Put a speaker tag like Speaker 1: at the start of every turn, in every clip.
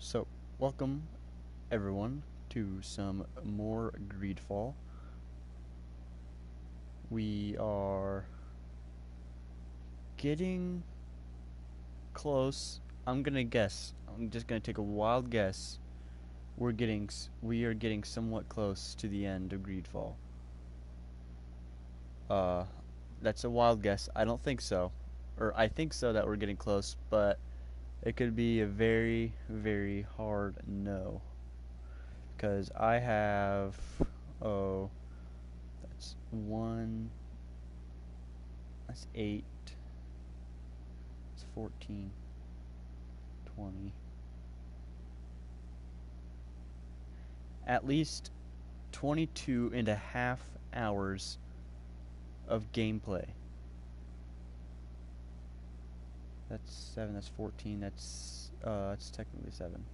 Speaker 1: So, welcome everyone to some more Greedfall. We are getting close. I'm gonna guess. I'm just gonna take a wild guess. We are getting somewhat close to the end of Greedfall. Uh, that's a wild guess. I don't think so, or I think so that we're getting close, but it could be a very, very hard no. Because I have, oh, that's 1, that's 8, it's 14, 20. At least 22 and a half hours of gameplay. That's 7, that's 14, that's technically 7.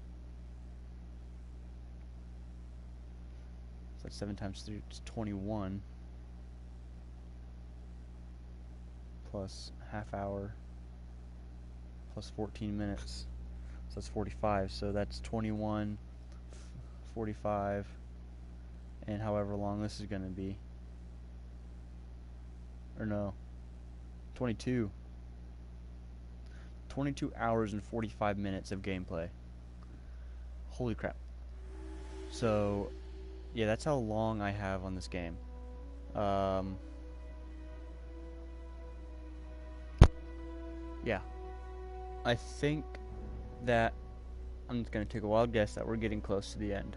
Speaker 1: So that's 7 times 3, it's 21. Plus half hour. Plus 14 minutes. So that's 45. So that's 21, 45, and however long this is going to be. Or no. 22. 22 hours and 45 minutes of gameplay. Holy crap. So, yeah, that's how long I have on this game. Yeah. I think that I'm just going to take a wild guess that we're getting close to the end.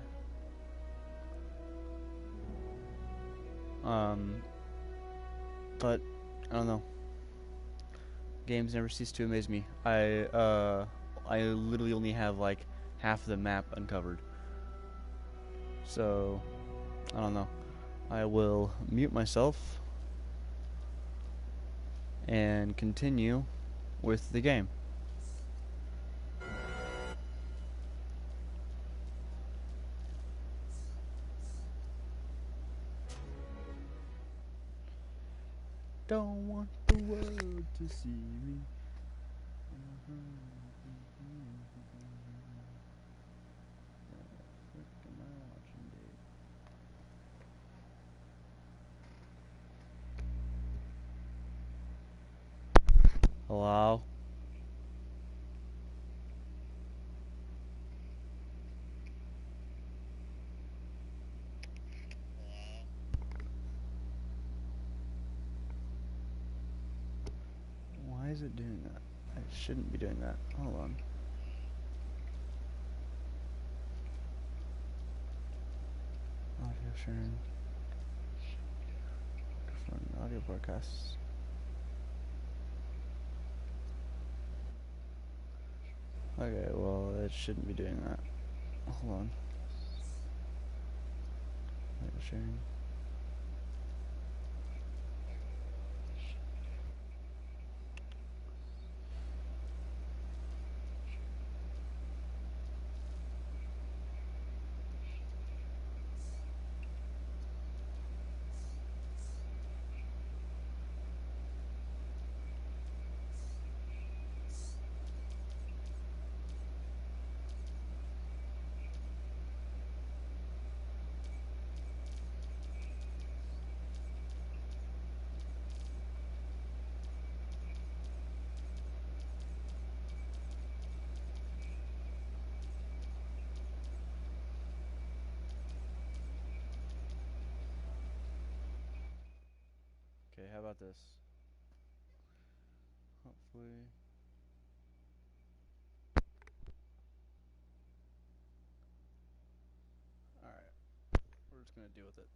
Speaker 1: But I don't know. Games never cease to amaze me. I literally only have like half of the map uncovered. So, I don't know. I will mute myself and continue with the game. Don't want the world to see me. Hello? Why is it doing that? I shouldn't be doing that. Hold on. Audio sharing. Audio broadcasts. Okay, well, it shouldn't be doing that. Hold on. Audio sharing. Okay, how about this? Hopefully. Alright, we're just gonna deal with it.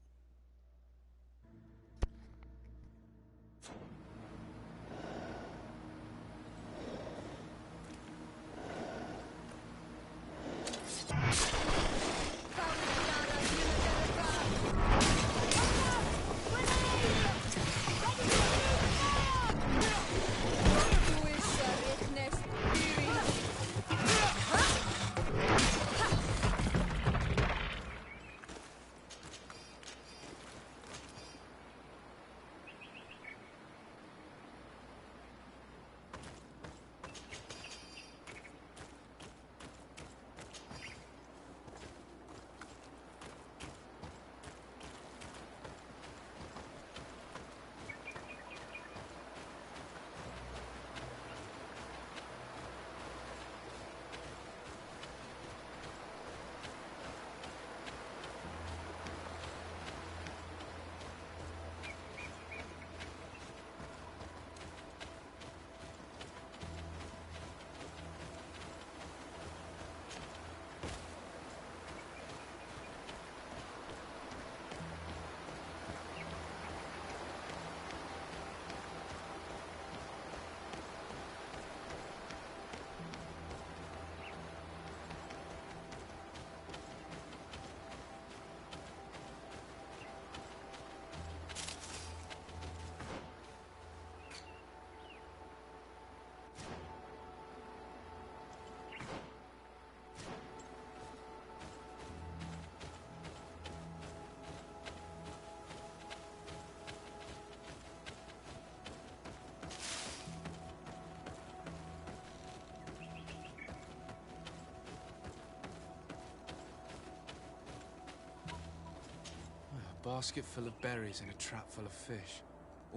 Speaker 2: basket full of berries and a trap full of fish.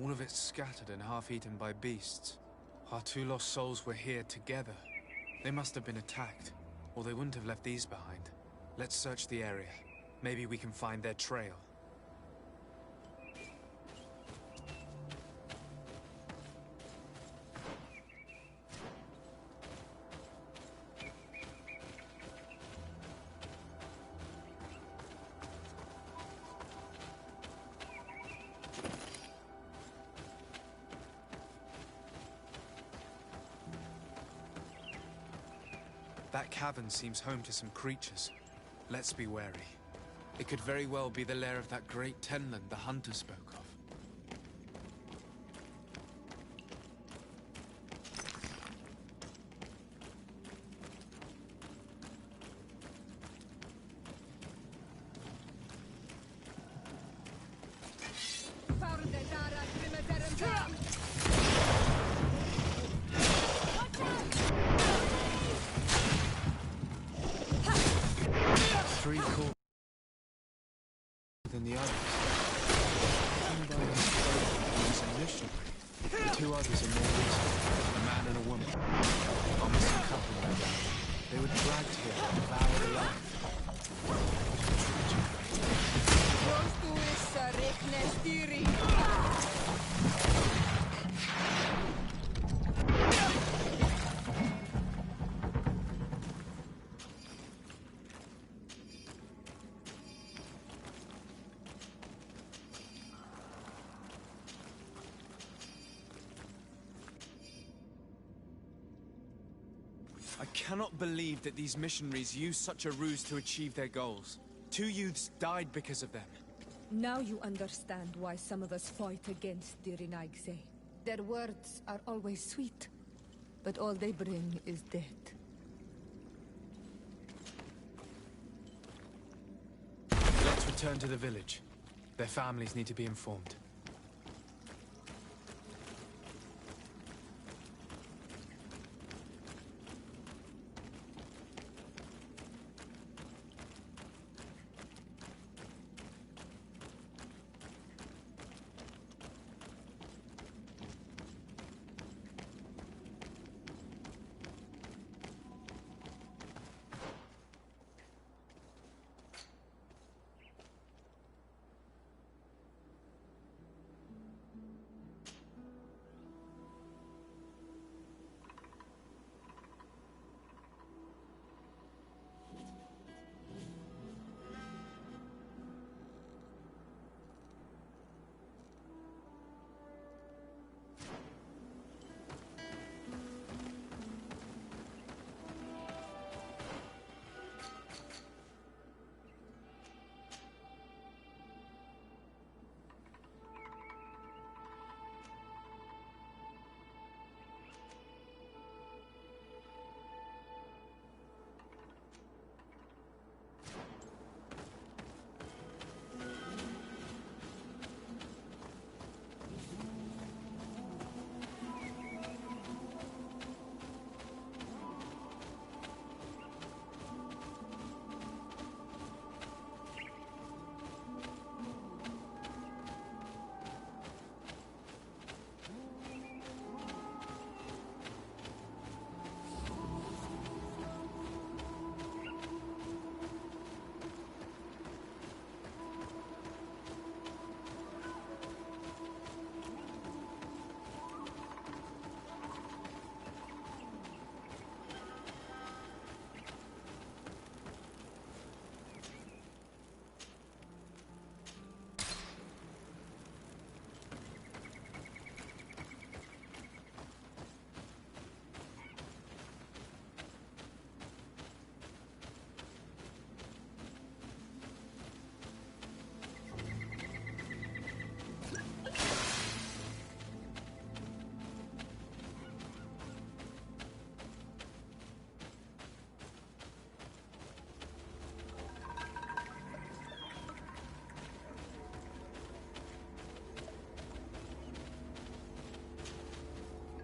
Speaker 2: All of it scattered and half-eaten by beasts. Our two lost souls were here together. They must have been attacked, or they wouldn't have left these behind. Let's search the area. Maybe we can find their trail. That cavern seems home to some creatures. Let's be wary. It could very well be the lair of that great Tenland the hunter spoke of. Three caught than the others. One by his a missionary. The two others are more recent, a man and a woman. Our missing couple, no doubt. They were dragged here and devoured alive. I cannot believe that these missionaries used such a ruse to achieve their goals. 2 youths died because of them.
Speaker 3: Now you understand why some of us fight against the Rinaigse. Their words are always sweet, but all they bring is death.
Speaker 2: Let's return to the village. Their families need to be informed.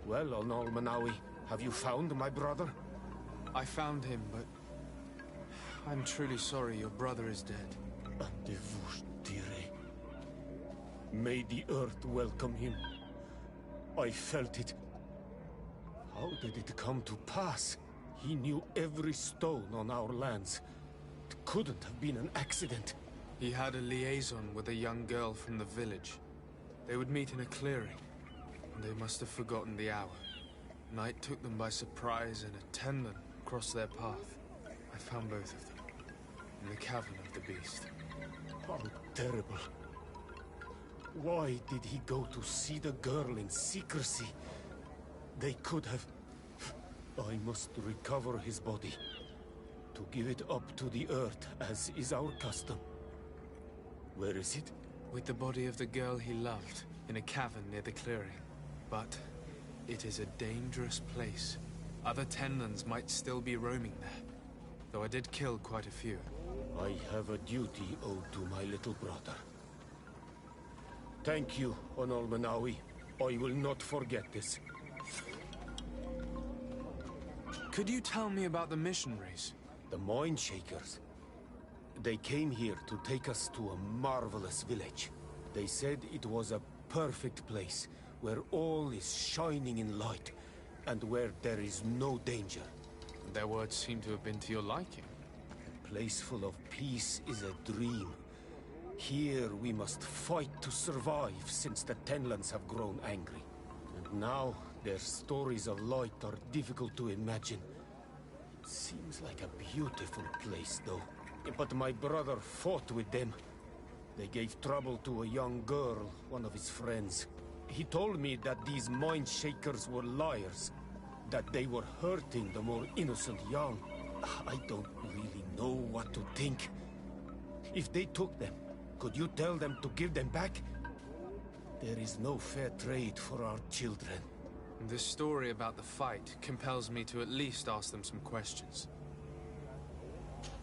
Speaker 4: Well, Onol Manawi, have you found my brother?
Speaker 2: I found him, but I'm truly sorry your brother is dead.
Speaker 4: May the earth welcome him. I felt it. How did it come to pass? He knew every stone on our lands. It couldn't have been an accident.
Speaker 2: He had a liaison with a young girl from the village. They would meet in a clearing, and they must have forgotten the hour. Night took them by surprise, and a Tenlin crossed their path. I found both of them, in the cavern of the beast.
Speaker 4: How terrible. Why did he go to see the girl in secrecy? They could have... I must recover his body. To give it up to the earth, as is our custom. Where is it?
Speaker 2: With the body of the girl he loved, in a cavern near the clearing. But it is a dangerous place. Other Tenlins might still be roaming there, though I did kill quite a few.
Speaker 4: I have a duty owed to my little brother. Thank you, Onol Manawi. I will not forget this.
Speaker 2: Could you tell me about the missionaries?
Speaker 4: The Mind Shakers. They came here to take us to a marvelous village. They said it was a perfect place, where all is shining in light, and where there is no danger.
Speaker 2: Their words seem to have been to your liking.
Speaker 4: A place full of peace is a dream. Here we must fight to survive, since the Tenlands have grown angry. And now, their stories of light are difficult to imagine. It seems like a beautiful place, though. But my brother fought with them. They gave trouble to a young girl, one of his friends. He told me that these Mind Shakers were liars, that they were hurting the more innocent young. I don't really know what to think. If they took them, could you tell them to give them back? There is no fair trade for our children.
Speaker 2: This story about the fight compels me to at least ask them some questions.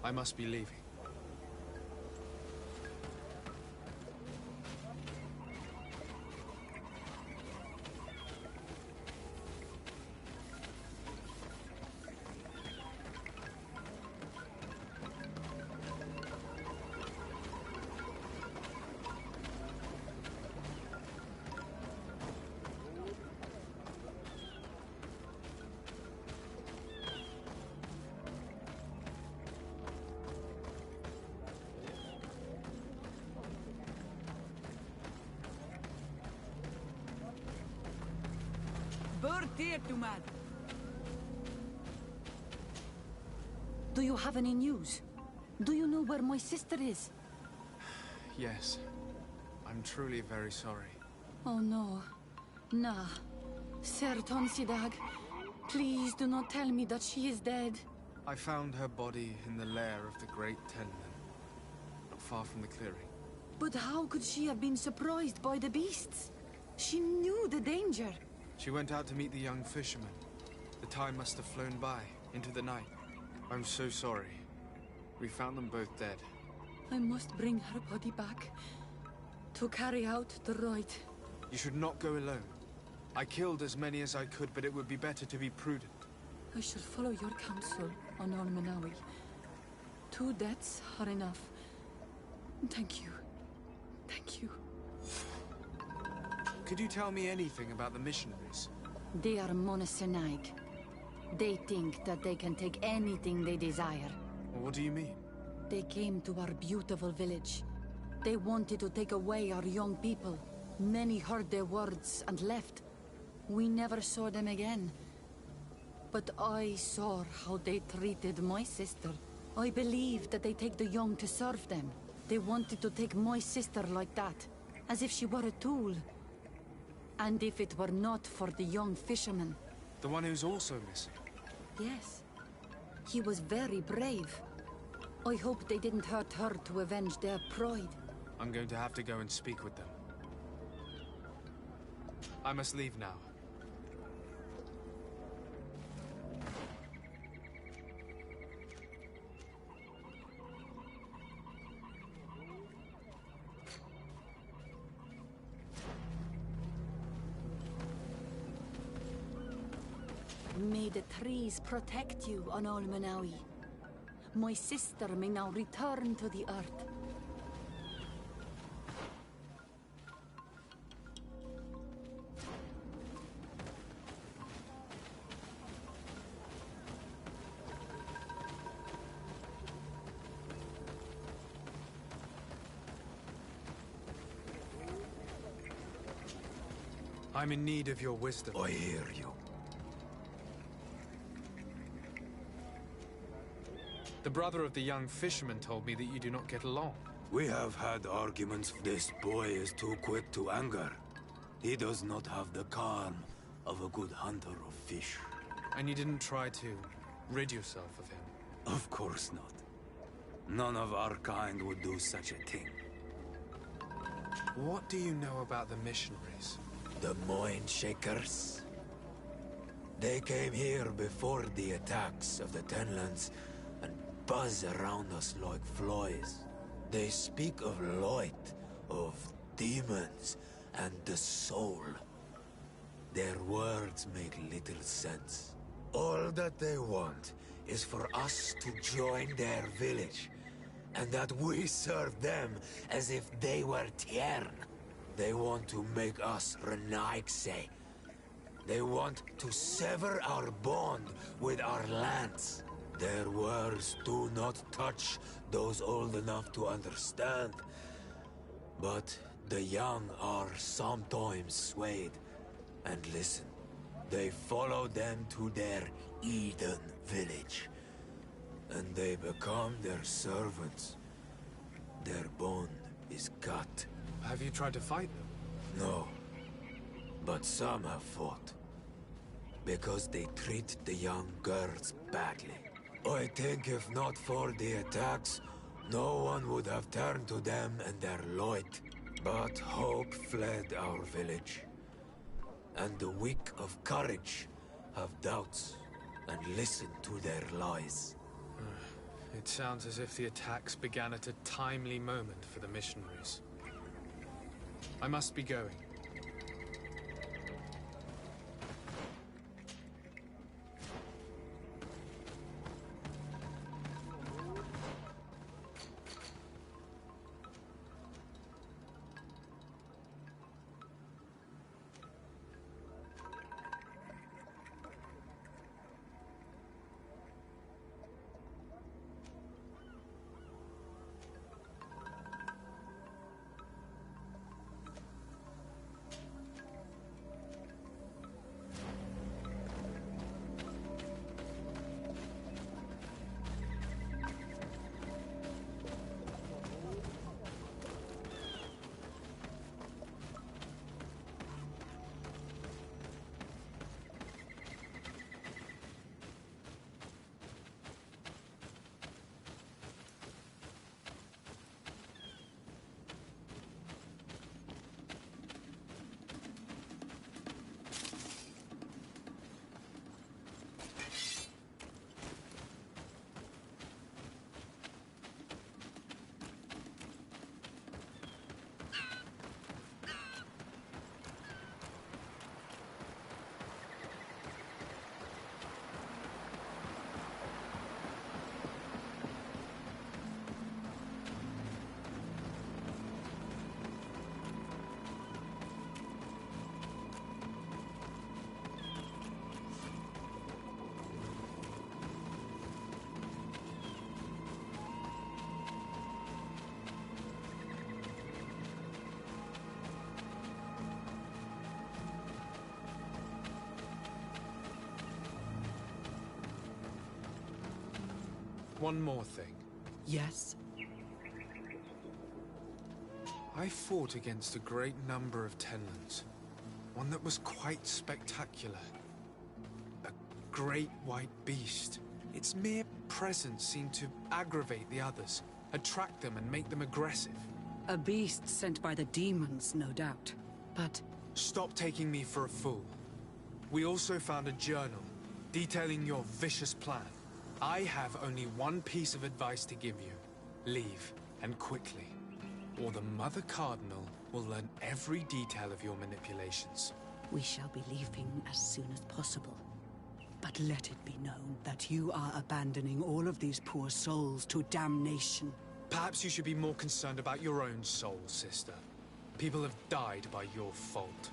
Speaker 2: I must be leaving.
Speaker 5: Do you have any news? Do you know where my sister is?
Speaker 2: Yes. I'm truly very sorry.
Speaker 5: Oh no. Nah. Ser Tonsidag, please do not tell me that she is dead.
Speaker 2: I found her body in the lair of the Great Tenlin, not far from the clearing.
Speaker 5: But how could she have been surprised by the beasts? She knew the danger.
Speaker 2: She went out to meet the young fisherman. The time must have flown by, into the night. I'm so sorry. We found them both dead.
Speaker 5: I must bring her body back to carry out the rite.
Speaker 2: You should not go alone. I killed as many as I could, but it would be better to be prudent.
Speaker 5: I shall follow your counsel, Onol Manawi. 2 deaths are enough. Thank you. Thank you.
Speaker 2: Could you tell me anything about the missionaries?
Speaker 5: They are Monasenaig. They think that they can take anything they desire.
Speaker 2: What do you mean?
Speaker 5: They came to our beautiful village. They wanted to take away our young people. Many heard their words and left. We never saw them again. But I saw how they treated my sister. I believe that they take the young to serve them. They wanted to take my sister like that, as if she were a tool. And if it were not for the young fisherman...
Speaker 2: The one who's also missing?
Speaker 5: Yes. He was very brave. I hope they didn't hurt her to avenge their pride.
Speaker 2: I'm going to have to go and speak with them. I must leave now.
Speaker 5: May the trees protect you, Onol Manawi. My sister may now return to the earth.
Speaker 2: I'm in need of your wisdom.
Speaker 6: I hear you.
Speaker 2: The brother of the young fisherman told me that you do not get along.
Speaker 6: We have had arguments. This boy is too quick to anger. He does not have the calm of a good hunter of fish.
Speaker 2: And you didn't try to rid yourself of him?
Speaker 6: Of course not. None of our kind would do such a thing.
Speaker 2: What do you know about the missionaries?
Speaker 6: The Moin Shakers. They came here before the attacks of the Tenlands and buzz around us like flies. They speak of light, of demons, and the soul. Their words make little sense. All that they want is for us to join their village, and that we serve them as if they were Tiern. They want to make us Renaigse. They want to sever our bond with our lands. Their words do not touch those old enough to understand. But the young are sometimes swayed. And listen, they follow them to their Eden village. And they become their servants. Their bond is cut.
Speaker 2: Have you tried to fight them?
Speaker 6: No. But some have fought. Because they treat the young girls badly. I think if not for the attacks, no one would have turned to them and their light. But hope fled our village. And the weak of courage have doubts and listen to their lies.
Speaker 2: It sounds as if the attacks began at a timely moment for the missionaries. I must be going. One more thing.
Speaker 5: Yes?
Speaker 2: I fought against a great number of Tenlands. One that was quite spectacular. A great white beast. Its mere presence seemed to aggravate the others, attract them and make them aggressive.
Speaker 7: A beast sent by the demons, no doubt. But
Speaker 2: Stop taking me for a fool. We also found a journal detailing your vicious plan. I have only one piece of advice to give you. Leave, and quickly. Or the Mother Cardinal will learn every detail of your manipulations.
Speaker 7: we shall be leaving as soon as possible. But let it be known that you are abandoning all of these poor souls to damnation.
Speaker 2: Perhaps you should be more concerned about your own soul, sister. People have died by your fault.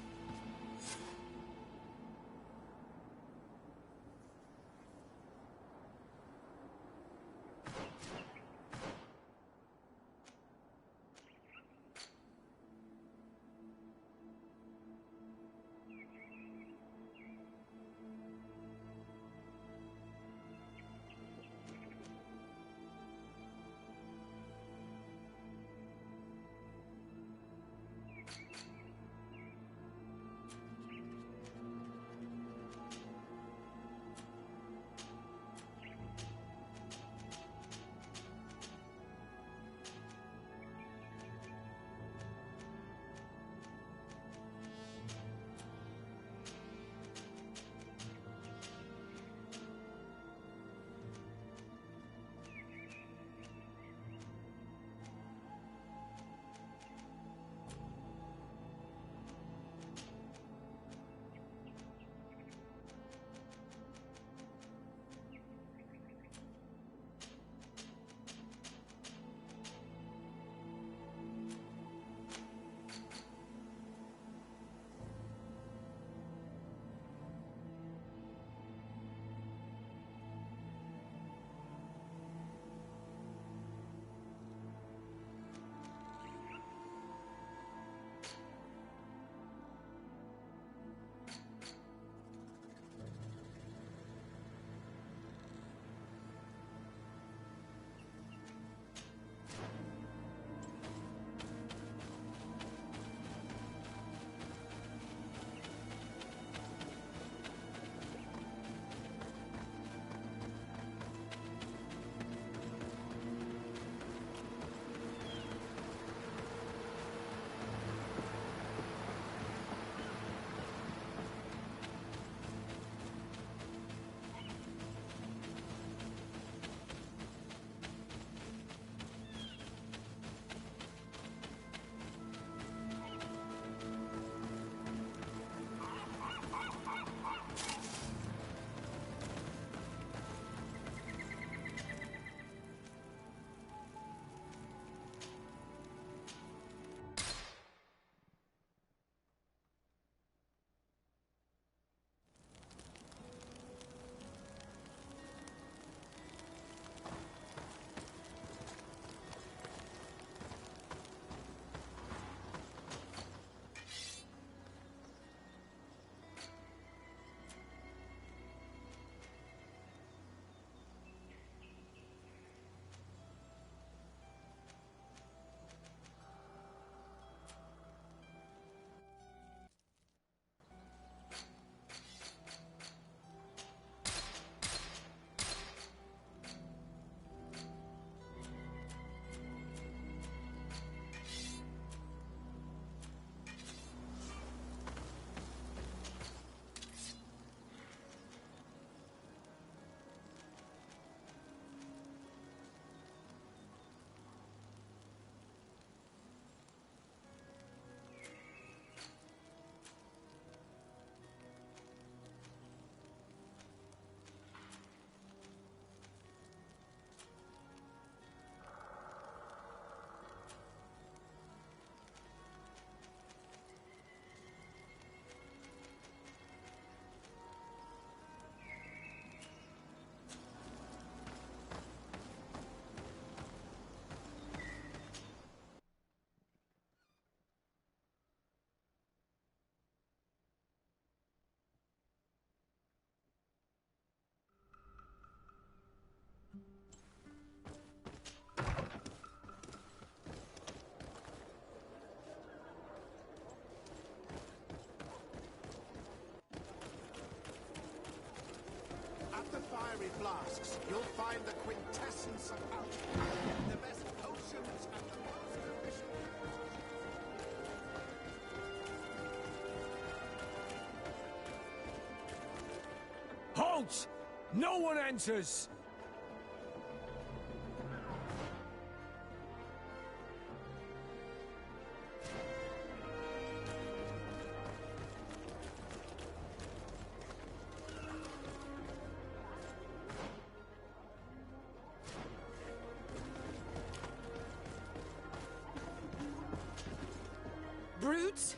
Speaker 8: flasks, you'll find the quintessence of alchemy. The best potions and the most delicious...
Speaker 9: Halt! No one enters!
Speaker 7: Brutes!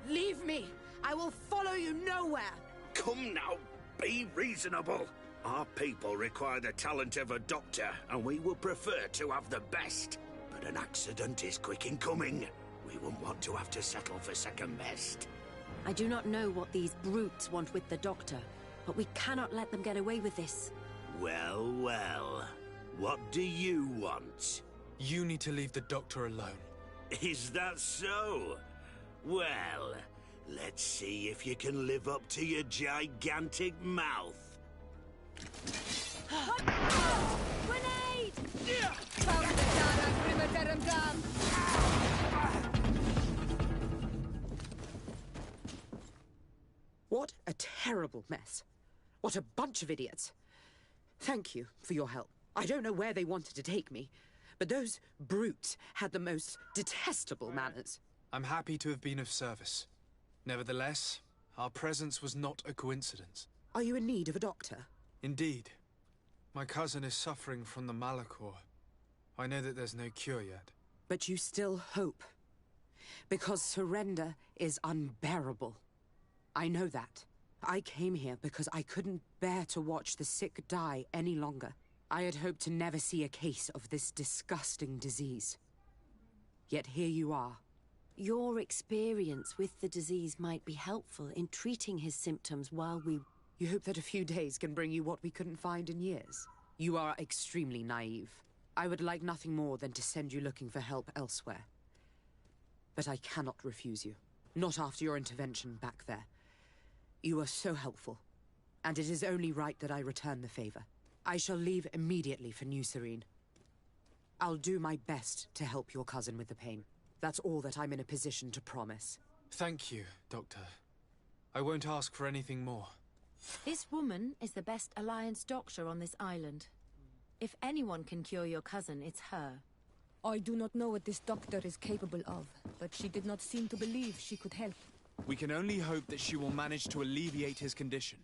Speaker 7: Leave me! I will follow you nowhere!
Speaker 10: Come now, be reasonable. Our people require the talent of a doctor, and we would prefer to have the best. But an accident is quick in coming. We wouldn't want to have to settle for second best.
Speaker 11: I do not know what these brutes want with the doctor, but we cannot let them get away with this.
Speaker 10: Well, well. What do you want?
Speaker 2: You need to leave the doctor alone.
Speaker 10: Is that so? Well, let's see if you can live up to your gigantic mouth.
Speaker 11: Grenade!
Speaker 7: What a terrible mess. What a bunch of idiots. Thank you for your help. I don't know where they wanted to take me, but those brutes had the most detestable manners.
Speaker 2: I'm happy to have been of service. Nevertheless, our presence was not a coincidence.
Speaker 7: Are you in need of a doctor?
Speaker 2: Indeed. My cousin is suffering from the Malachor. I know that there's no cure yet.
Speaker 7: But you still hope. Because surrender is unbearable. I know that. I came here because I couldn't bear to watch the sick die any longer. I had hoped to never see a case of this disgusting disease. Yet here you are.
Speaker 11: Your experience with the disease might be helpful in treating his symptoms while we...
Speaker 7: You hope that a few days can bring you what we couldn't find in years? You are extremely naive. I would like nothing more than to send you looking for help elsewhere. But I cannot refuse you. Not after your intervention back there. You were so helpful, and it is only right that I return the favor. I shall leave immediately for New Serene. I'll do my best to help your cousin with the pain. That's all that I'm in a position to promise.
Speaker 2: Thank you, Doctor. I won't ask for anything more.
Speaker 11: This woman is the best Alliance doctor on this island. If anyone can cure your cousin, it's her.
Speaker 3: I do not know what this doctor is capable of, but she did not seem to believe she could help.
Speaker 2: We can only hope that she will manage to alleviate his condition.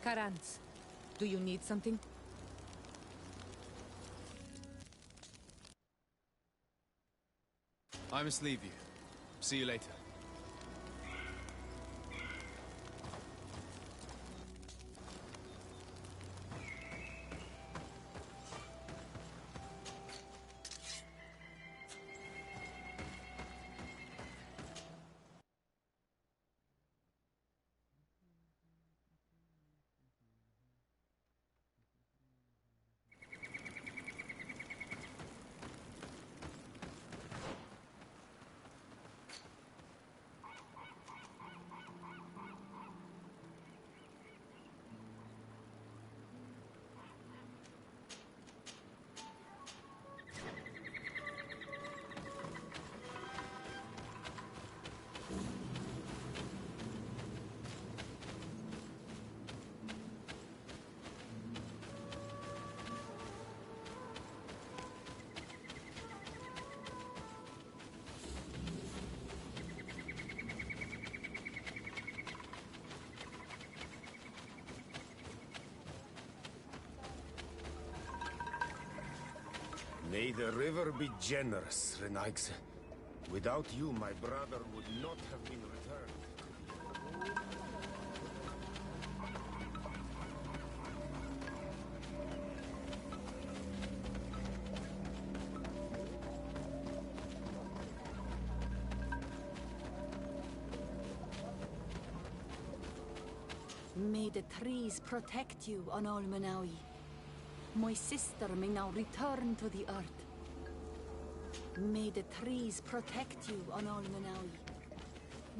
Speaker 3: Karantz, do you need something?
Speaker 2: I must leave you. See you later.
Speaker 4: May the river be generous, Renaigse. Without you, my brother would not have been returned.
Speaker 5: May the trees protect you on Olmenawi. My sister may now return to the earth. May the trees protect you on Olmenawi.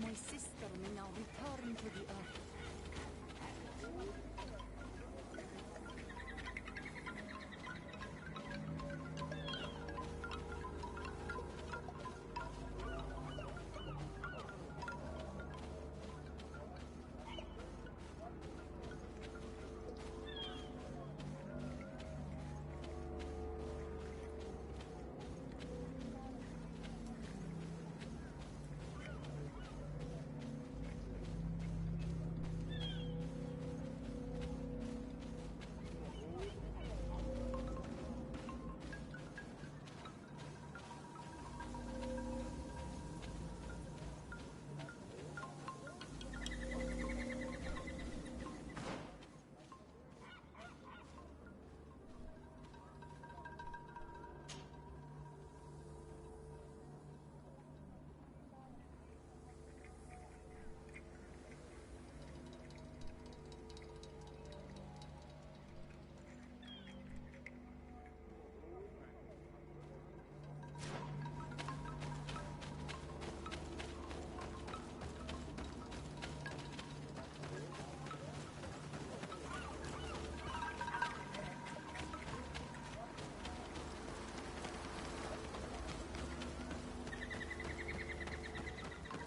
Speaker 5: My sister may now return to the earth.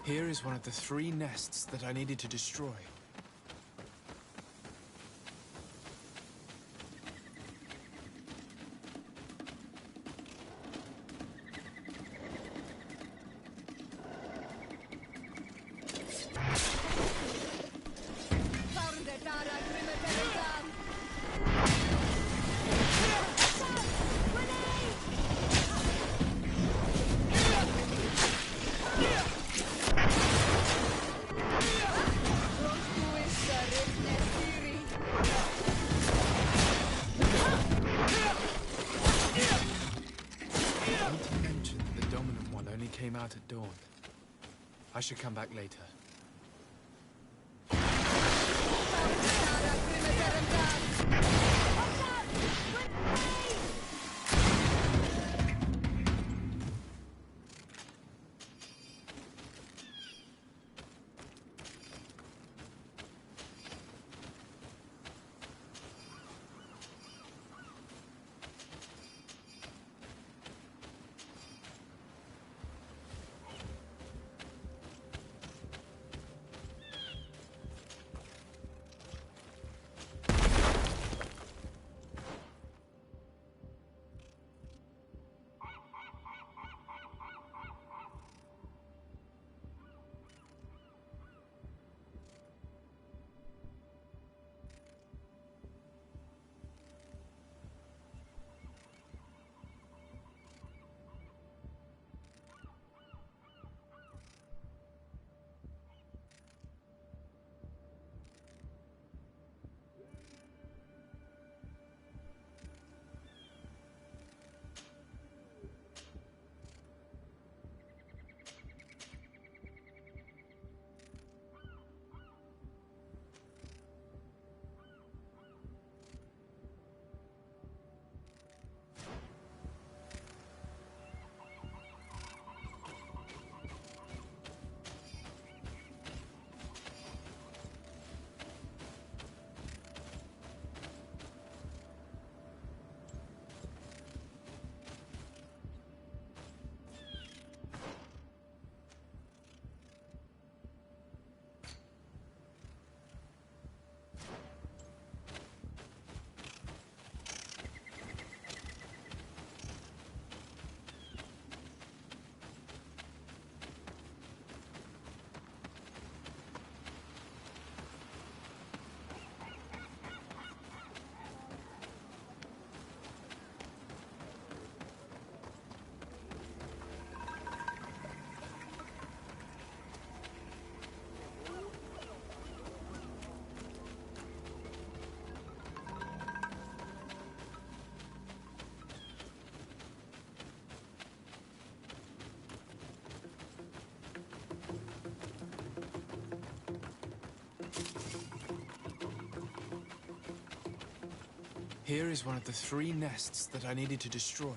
Speaker 2: Here is one of the 3 nests that I needed to destroy. Came out at dawn. I should come back later. Here is one of the 3 nests that I needed to destroy.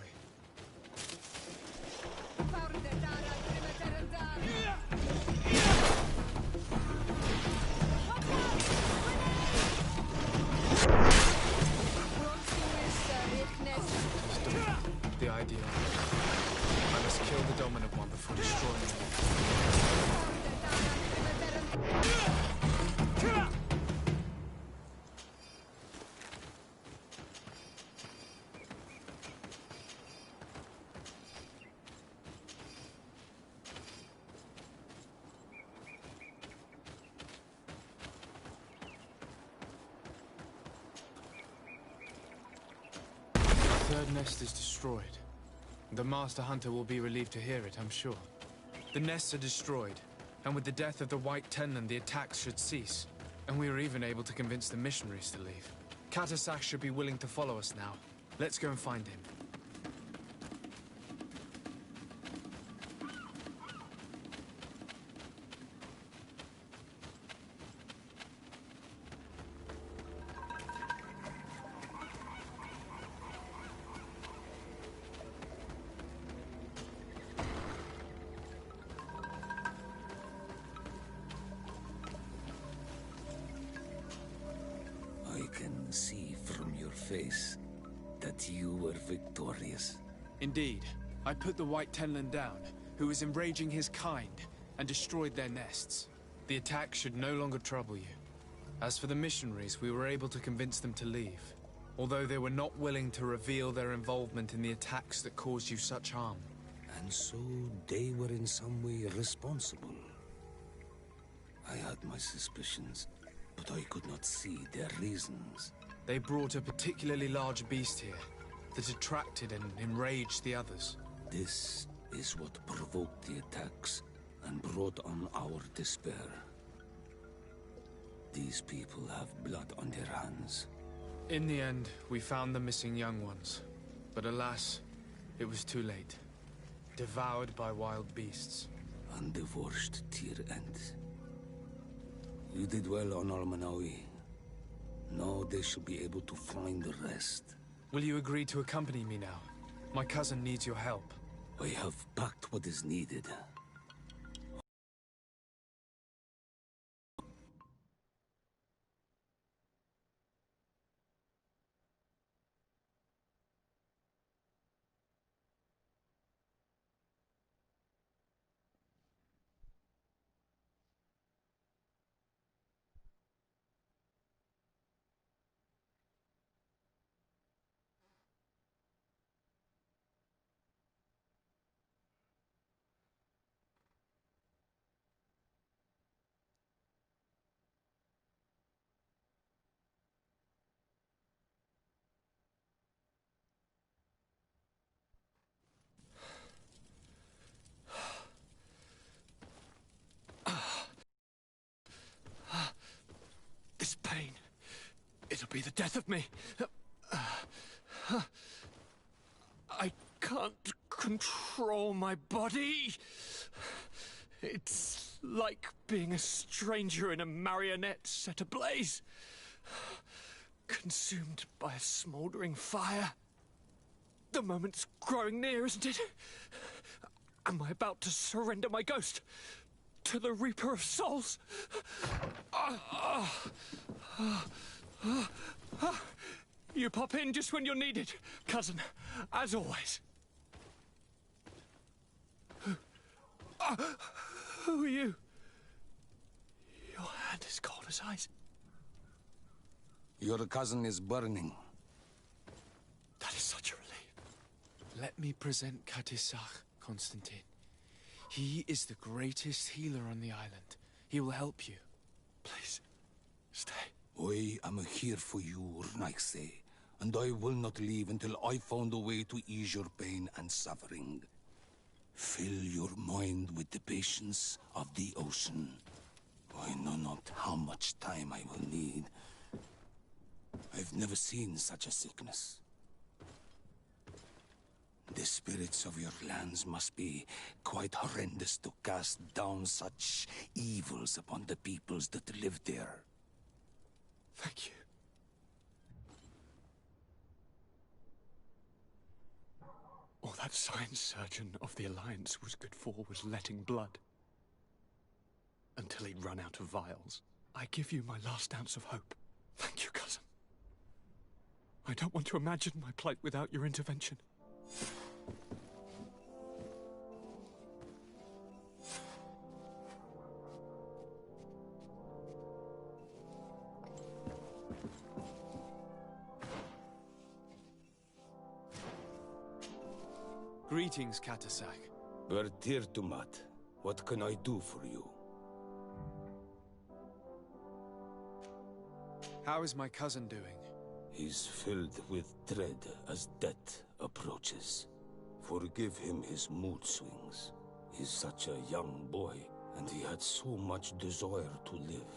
Speaker 2: The idea. I must kill the dominant one before destroying it. The 3rd nest is destroyed. The Master Hunter will be relieved to hear it, I'm sure. The nests are destroyed, and with the death of the White Tenland, the attacks should cease. And we were even able to convince the missionaries to leave. Katasak should be willing to follow us now. Let's go and find him.
Speaker 4: See from your face that you were victorious.
Speaker 2: Indeed. I put the White Tenland down, who was enraging his kind, and destroyed their nests. The attack should no longer trouble you. As for the missionaries, we were able to convince them to leave, although they were not willing to reveal their involvement in the attacks that caused you such harm.
Speaker 4: And so they were in some way responsible. I had my suspicions, but I could not see their reasons.
Speaker 2: They brought a particularly large beast here that attracted and enraged the others.
Speaker 4: This is what provoked the attacks and brought on our despair. These people have blood on their hands.
Speaker 2: In the end, we found the missing young ones. But alas, it was too late. Devoured by wild beasts.
Speaker 4: Undivorced tier end. You did well on Almanawi. Now they should be able to find the rest.
Speaker 2: Will you agree to accompany me now? My cousin needs your help.
Speaker 4: I have packed what is needed.
Speaker 9: This pain, it'll be the death of me. I can't control my body. It's like being a stranger in a marionette set ablaze. Consumed by a smouldering fire. The moment's growing near, isn't it? Am I about to surrender my ghost to the Reaper of Souls? You pop in just when you're needed, cousin, as always. Who are you? Your hand is cold as ice.
Speaker 4: Your cousin is burning.
Speaker 2: That is such a relief. Let me present Katasak, Constantine. He is the greatest healer on the island. He will help you.
Speaker 9: Please, stay.
Speaker 4: I am here for you, Urnaxe, and I will not leave until I found a way to ease your pain and suffering. Fill your mind with the patience of the ocean. I know not how much time I will need. I've never seen such a sickness. The spirits of your lands must be quite horrendous to cast down such evils upon the peoples that live there.
Speaker 9: Thank you. All that science surgeon of the Alliance was good for was letting blood. Until he'd run out of vials. I give you my last ounce of hope. Thank you, cousin. I don't want to imagine my plight without your intervention.
Speaker 2: Greetings, Katasak.
Speaker 4: Bertir Tumat, what can I do for you?
Speaker 2: How is my cousin doing?
Speaker 4: He's filled with dread as death approaches. Forgive him his mood swings. He's such a young boy, and he had so much desire to live.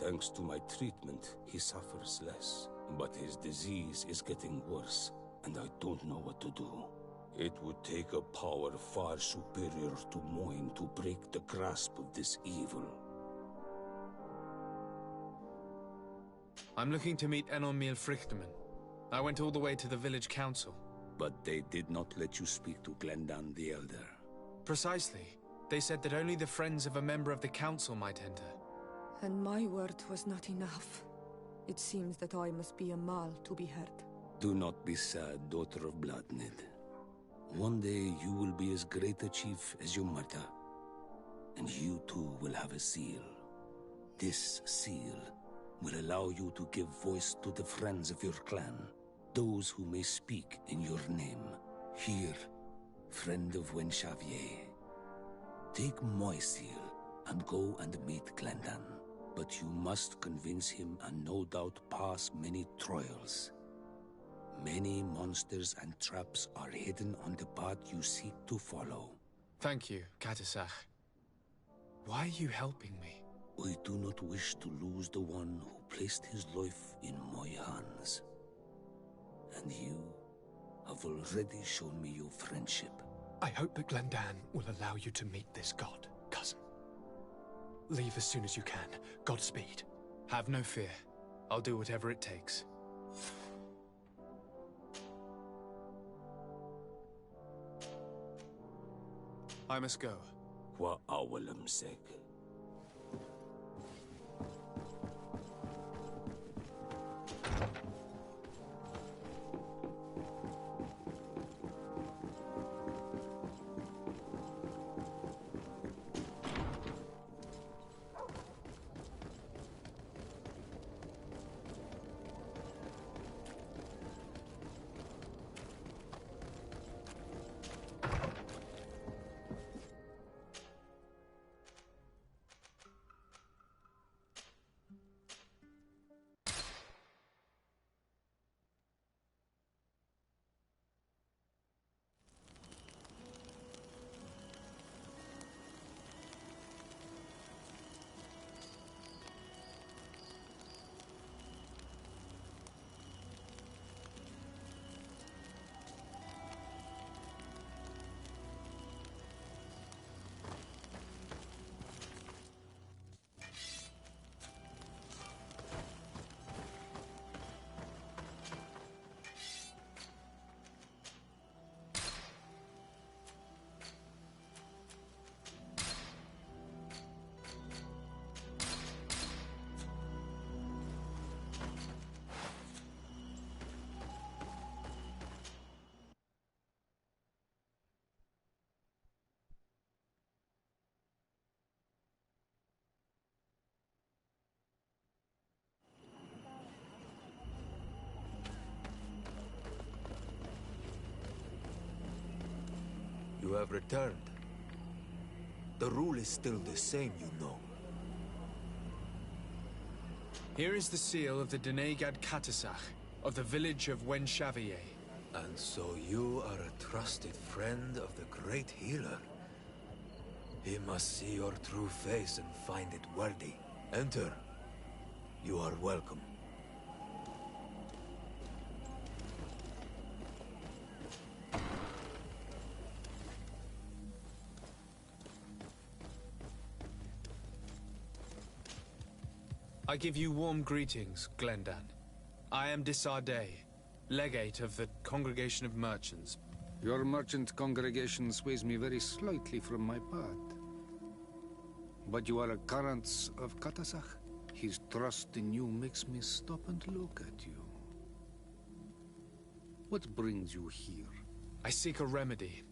Speaker 4: Thanks to my treatment, he suffers less. But his disease is getting worse, and I don't know what to do. It would take a power far superior to mine to break the grasp of this evil.
Speaker 2: I'm looking to meet Enormil Frichtman. I went all the way to the village council.
Speaker 4: But they did not let you speak to Glendan the Elder.
Speaker 2: Precisely. They said that only the friends of a member of the council might enter.
Speaker 3: And my word was not enough. It seems that I must be a Mal to be heard.
Speaker 4: Do not be sad, daughter of Bloodnid. One day you will be as great a chief as your mother. And you too will have a seal. This seal will allow you to give voice to the friends of your clan, those who may speak in your name. Here, friend of Wenxavier. Take my seal and go and meet Glendan. But you must convince him and no doubt pass many trials. Many monsters and traps are hidden on the path you seek to follow.
Speaker 2: Thank you, Katasak. Why are you helping me?
Speaker 4: I do not wish to lose the one who placed his life in my hands. And you have already shown me your friendship.
Speaker 9: I hope that Glendan will allow you to meet this god, cousin. Leave as soon as you can. Godspeed.
Speaker 2: Have no fear. I'll do whatever it takes. I must go.
Speaker 4: Wa awalam seg.
Speaker 6: You have returned. The rule is still the same, you know.
Speaker 2: Here is the seal of the Denegad Katasach, of the village of Wenxavier.
Speaker 6: And so you are a trusted friend of the great healer. He must see your true face and find it worthy. Enter. You are welcome.
Speaker 2: I give you warm greetings, Glendan. I am Disarday, legate of the Congregation of Merchants.
Speaker 12: Your merchant congregation sways me very slightly from my path. But you are a current of Katasach. His trust in you makes me stop and look at you. What brings you here?
Speaker 2: I seek a remedy.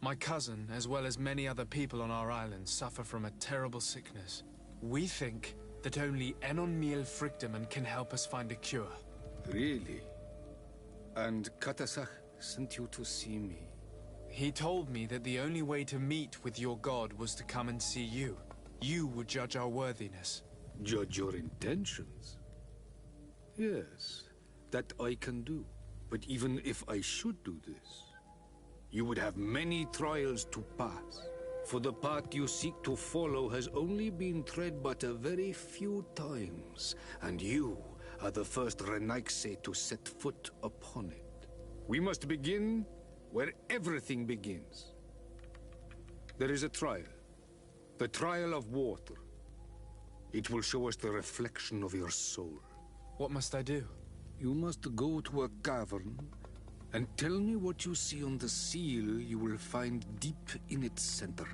Speaker 2: My cousin, as well as many other people on our island, suffer from a terrible sickness. We think that only Enon Miel Frictamen can help us find a cure.
Speaker 12: Really? And Katasach sent you to see me?
Speaker 2: He told me that the only way to meet with your god was to come and see you. You would judge our worthiness.
Speaker 12: Judge your intentions? Yes, that I can do. But even if I should do this, you would have many trials to pass. For the path you seek to follow has only been tread but a very few times, and you are the first Renaigse to set foot upon it. We must begin where everything begins. There is a trial. The trial of water. It will show us the reflection of your soul.
Speaker 2: What must I do?
Speaker 12: You must go to a cavern and tell me what you see on the seal you will find deep in its center.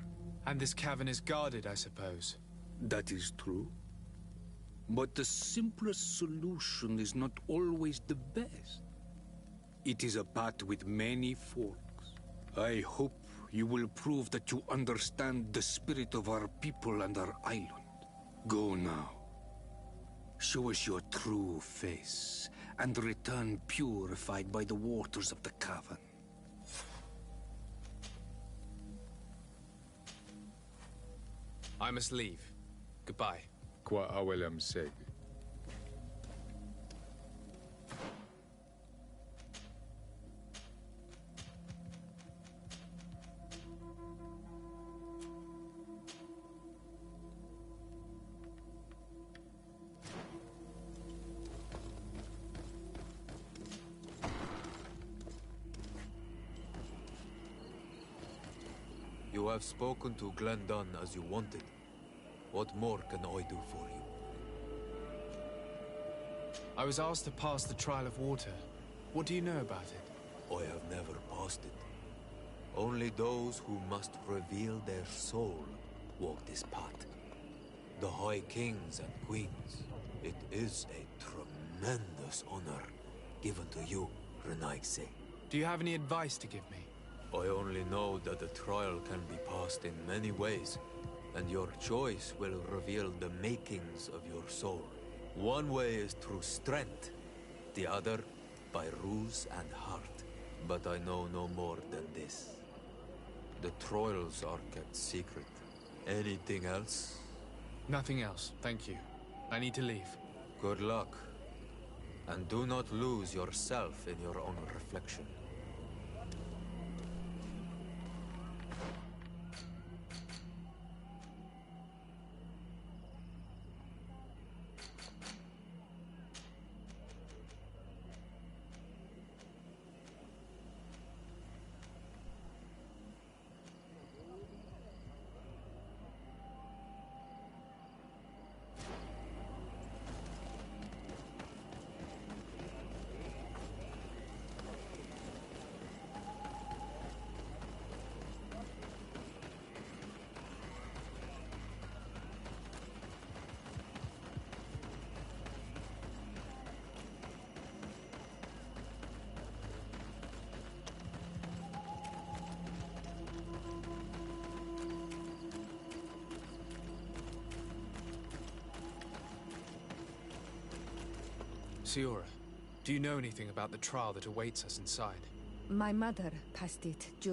Speaker 2: And this cavern is guarded, I suppose.
Speaker 12: That is true. But the simplest solution is not always the best. It is a path with many forks. I hope you will prove that you understand the spirit of our people and our island. Go now. Show us your true face, and return purified by the waters of the cavern.
Speaker 2: I must leave. Goodbye.
Speaker 12: Qua awelam seg.
Speaker 6: You have spoken to Glendon as you wanted. What more can I do for you?
Speaker 2: I was asked to pass the trial of water. What do you know about it?
Speaker 6: I have never passed it. Only those who must reveal their soul walk this path. The High Kings and Queens. It is a tremendous honor given to you, Renaigse.
Speaker 2: Do you have any advice to give me?
Speaker 6: I only know that the trial can be passed in many ways, and your choice will reveal the makings of your soul. One way is through strength, the other by ruse and heart. But I know no more than this. The trials are kept secret. Anything else?
Speaker 2: Nothing else, thank you. I need to leave.
Speaker 6: Good luck. And do not lose yourself in your own reflection.
Speaker 2: Siora, do you know anything about the trial that awaits us inside?
Speaker 3: My mother passed it during